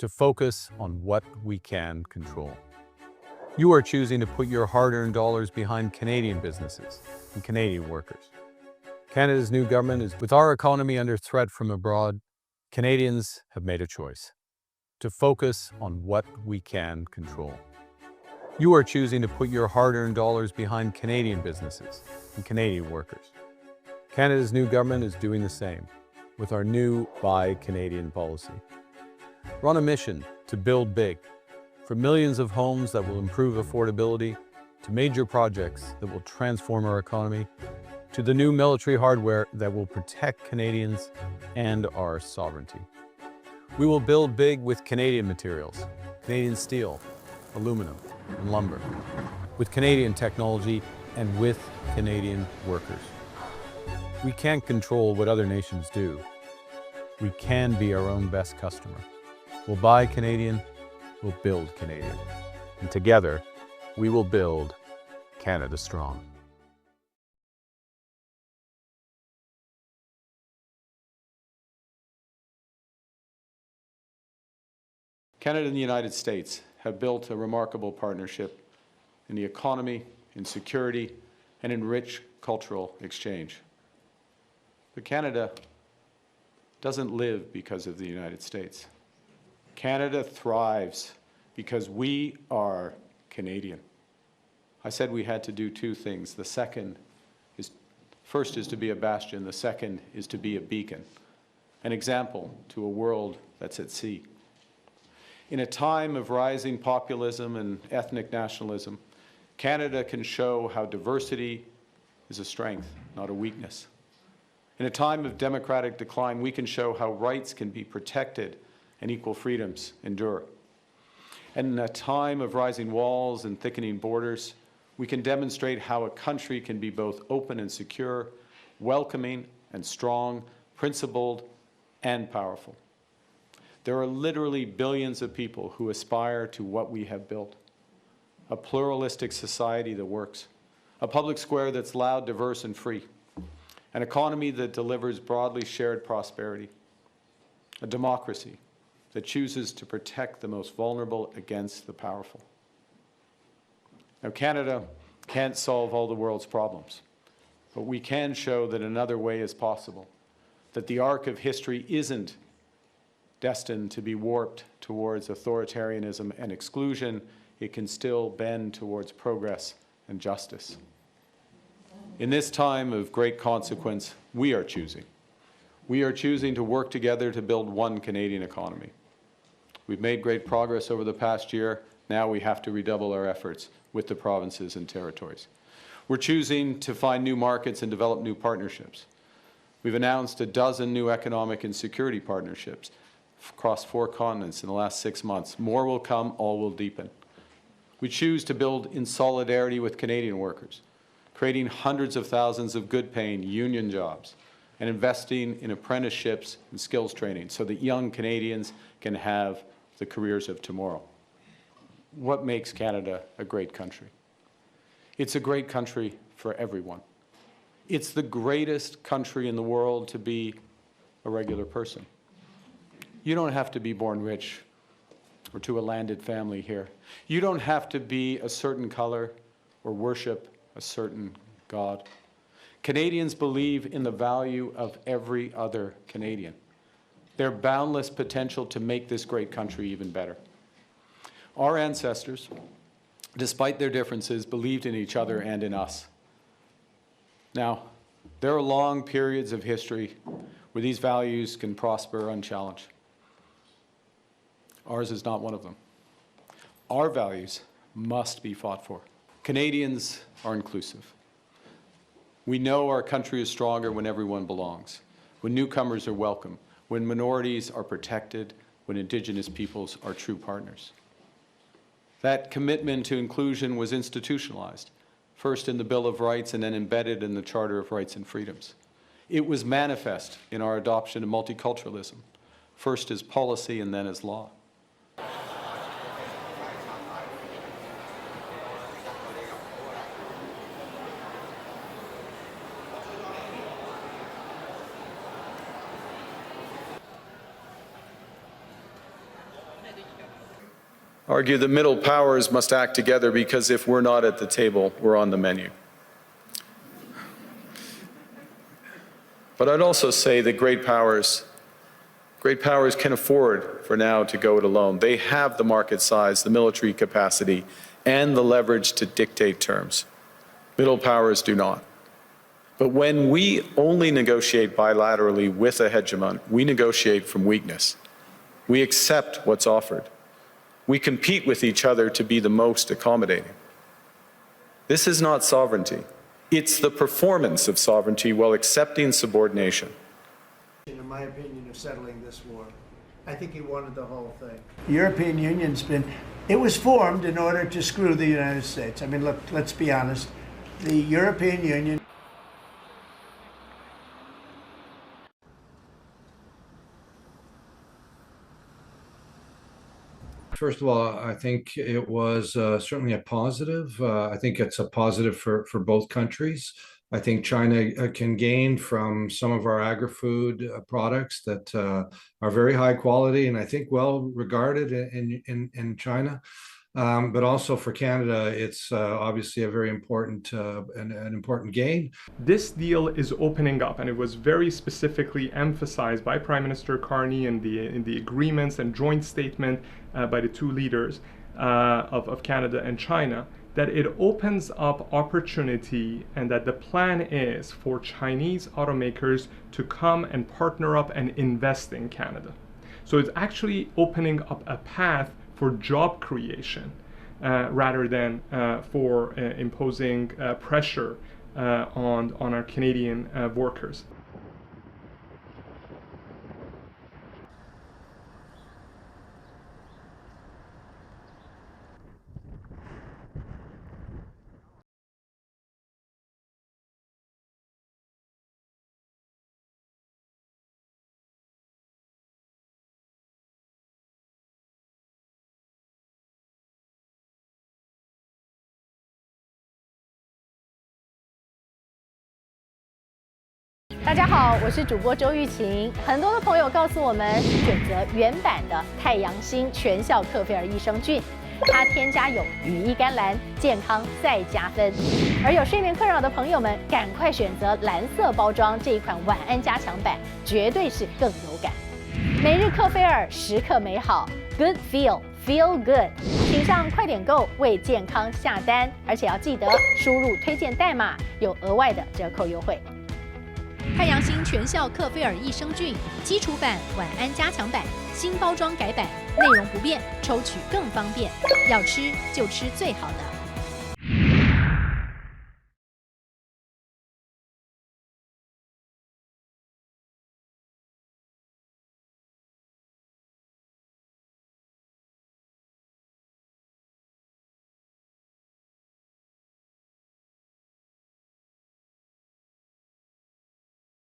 to focus on what we can control. You are choosing to put your hard-earned dollars behind Canadian businesses and Canadian workers. Canada's new government is, with our economy under threat from abroad, Canadians have made a choice to focus on what we can control. You are choosing to put your hard-earned dollars behind Canadian businesses and Canadian workers. Canada's new government is doing the same with our new Buy Canadian policy. We're on a mission to build big, from millions of homes that will improve affordability, to major projects that will transform our economy, to the new military hardware that will protect Canadians and our sovereignty. We will build big with Canadian materials, Canadian steel, aluminum, and lumber, with Canadian technology and with Canadian workers. We can't control what other nations do. We can be our own best customer. We'll buy Canadian, we'll build Canadian. And together, we will build Canada strong. Canada and the United States have built a remarkable partnership in the economy, in security, and in rich cultural exchange. But Canada doesn't live because of the United States. Canada thrives because we are Canadian. I said we had to do two things. First is to be a bastion. The second is to be a beacon, an example to a world that's at sea. In a time of rising populism and ethnic nationalism, Canada can show how diversity is a strength, not a weakness. In a time of democratic decline, we can show how rights can be protected and equal freedoms endure. And in a time of rising walls and thickening borders, we can demonstrate how a country can be both open and secure, welcoming and strong, principled and powerful. There are literally billions of people who aspire to what we have built: a pluralistic society that works, a public square that's loud, diverse, and free, an economy that delivers broadly shared prosperity, a democracy that chooses to protect the most vulnerable against the powerful. Now, Canada can't solve all the world's problems, but we can show that another way is possible, that the arc of history isn't destined to be warped towards authoritarianism and exclusion. It can still bend towards progress and justice. In this time of great consequence, we are choosing. We are choosing to work together to build one Canadian economy. We've made great progress over the past year. Now we have to redouble our efforts with the provinces and territories. We're choosing to find new markets and develop new partnerships. We've announced a dozen new economic and security partnerships across 4 continents in the last 6 months. More will come, all will deepen. We choose to build in solidarity with Canadian workers, creating hundreds of thousands of good-paying union jobs and investing in apprenticeships and skills training so that young Canadians can have the careers of tomorrow. What makes Canada a great country? It's a great country for everyone. It's the greatest country in the world to be a regular person. You don't have to be born rich or to a landed family here. You don't have to be a certain color or worship a certain God. Canadians believe in the value of every other Canadian, their boundless potential to make this great country even better. Our ancestors, despite their differences, believed in each other and in us. Now, there are long periods of history where these values can prosper unchallenged. Ours is not one of them. Our values must be fought for. Canadians are inclusive. We know our country is stronger when everyone belongs, when newcomers are welcome, when minorities are protected, when Indigenous peoples are true partners. That commitment to inclusion was institutionalized, first in the Bill of Rights and then embedded in the Charter of Rights and Freedoms. It was manifest in our adoption of multiculturalism, first as policy and then as law. argue the middle powers must act together because if we're not at the table, we're on the menu. But I'd also say that great powers can afford for now to go it alone. They have the market size, the military capacity, and the leverage to dictate terms. Middle powers do not. But when we only negotiate bilaterally with a hegemon, we negotiate from weakness. We accept what's offered. We compete with each other to be the most accommodating. This is not sovereignty. It's the performance of sovereignty while accepting subordination. In my opinion, of settling this war. I think he wanted the whole thing. The European Union's it was formed in order to screw the United States. I mean, look, let's be honest. The European Union. First of all, I think it was certainly a positive. I think it's a positive for both countries. I think China can gain from some of our agri-food products that are very high quality and I think well regarded in China. But also for Canada, it's obviously a very important an important gain. This deal is opening up, and it was very specifically emphasized by Prime Minister Carney in the agreements and joint statement by the two leaders of Canada and China, that it opens up opportunity and that the plan is for Chinese automakers to come and partner up and invest in Canada. So it's actually opening up a path for job creation rather than for imposing pressure on our Canadian workers.大家好，我是主播周玉琴。很多的朋友告诉我们，选择原版的太阳星全效克菲尔益生菌，它添加有羽衣甘蓝，健康再加分。而有睡眠困扰的朋友们，赶快选择蓝色包装这一款晚安加强版，绝对是更有感。每日克菲尔，时刻美好 ，Good Feel Good， 请上快点购为健康下单，而且要记得输入推荐代码，有额外的折扣优惠。太阳星全效克菲尔益生菌基础版、晚安加强版，新包装改版，内容不变，抽取更方便。要吃就吃最好的。